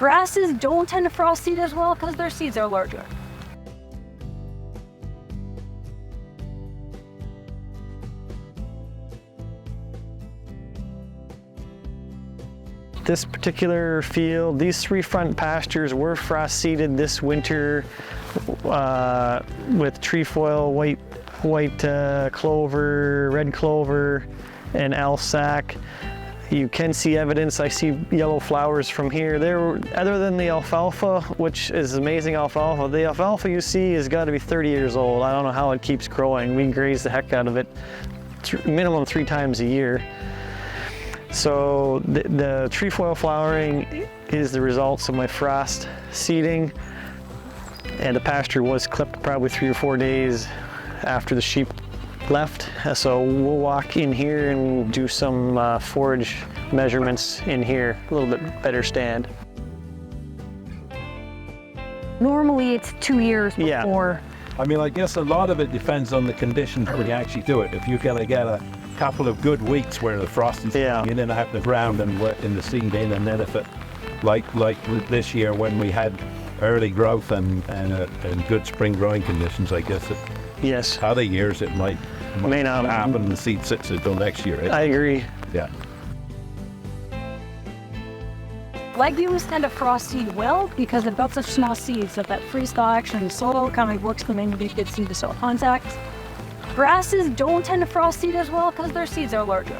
Grasses don't tend to frost seed as well because their seeds are larger. This particular field, these 3 front pastures were frost seeded this winter with trefoil, white clover, red clover, and alsac. You can see evidence. I see yellow flowers from here. Other than the alfalfa, which is amazing alfalfa, the alfalfa you see has got to be 30 years old. I don't know how it keeps growing. We graze the heck out of it minimum 3 times a year. So the trefoil flowering is the results of my frost seeding, and the pasture was clipped probably 3 or 4 days after the sheep left. So we'll walk in here and do some forage measurements in here, a little bit better stand. Normally it's 2 years before. I mean, I guess a lot of it depends on the conditions when you actually do it. If you're gonna get a couple of good weeks where the frost is in and out the ground and in the seed in, and then if it, like this year when we had early growth and good spring growing conditions, I guess other years it may not happen and the seed sits until next year. I agree. Yeah. Legumes tend to frost seed well because they've got such small seeds that freeze thaw action in the soil kind of works them in to get seed to soil contact. Grasses don't tend to frost seed as well because their seeds are larger.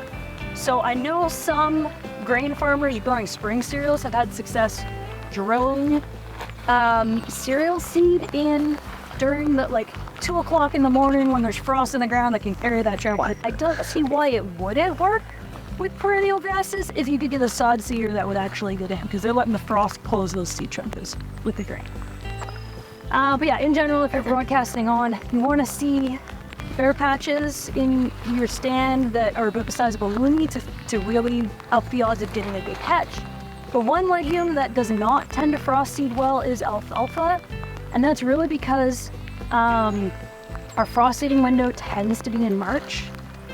So I know some grain farmers growing spring cereals have had success drilling cereal seed in during the 2 o'clock in the morning when there's frost in the ground that can carry that germ. I don't see why it wouldn't work with perennial grasses if you could get a sod seeder that would actually get in, because they're letting the frost close those seed trenches with the grain. But yeah, in general, if you're broadcasting on, you want to see bare patches in your stand that are about the size of a loony to really up the odds of getting a big catch. But one legume that does not tend to frost seed well is alfalfa, and that's really because our frost seeding window tends to be in March,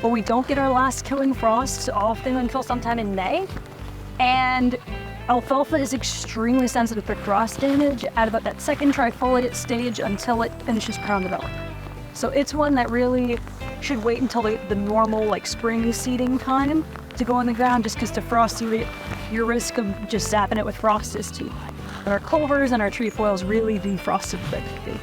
but we don't get our last killing frosts often until sometime in May. And alfalfa is extremely sensitive to frost damage at about that second trifoliate stage until it finishes crown development. So it's one that really should wait until the normal spring seeding time to go in the ground, just because to frost seed it, your risk of just zapping it with frost is too high. And our clovers and our trefoils really defrosted quickly.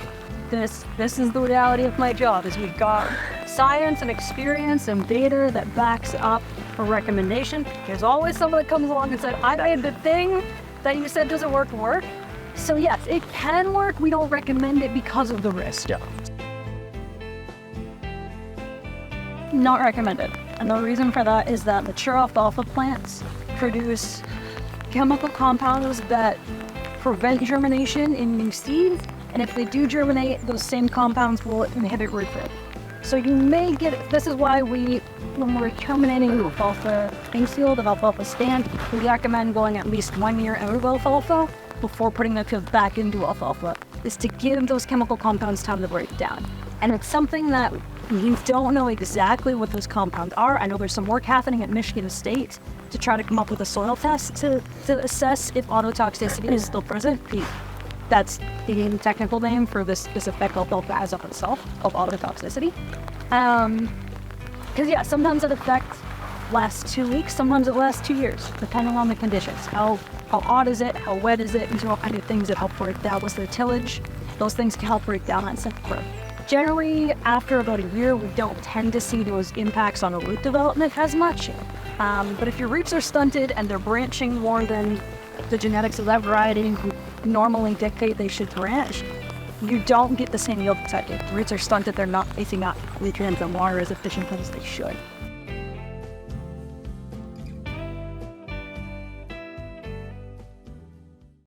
This is the reality of my job, is we've got science and experience and data that backs up a recommendation. There's always someone that comes along and says, I made the thing that you said doesn't work. So yes, it can work. We don't recommend it because of the risk. Yeah. Not recommended. And the reason for that is that mature alfalfa plants produce chemical compounds that prevent germination in new seeds. And if they do germinate, those same compounds will inhibit root growth. So you may get, this is why when we're terminating alfalfa field of alfalfa stand, we recommend going at least 1 year out of alfalfa before putting the field back into alfalfa, is to give those chemical compounds time to break down. And it's something that we don't know exactly what those compounds are. I know there's some work happening at Michigan State to try to come up with a soil test to assess if autotoxicity is still present. That's the technical name for this effect alfalfa has of itself, called autotoxicity. Because yeah, sometimes that effect lasts 2 weeks, sometimes it lasts 2 years, depending on the conditions. How hot is it? How wet is it? These are all kind of things that help break down. What's the tillage? Those things can help break down that second growth. Generally, after about a year, we don't tend to see those impacts on a root development as much. But if your roots are stunted and they're branching more than the genetics of that variety normally dictate they should branch, you don't get the same yield protected. Roots are stunted, they're not facing out nutrients and water as efficiently as they should.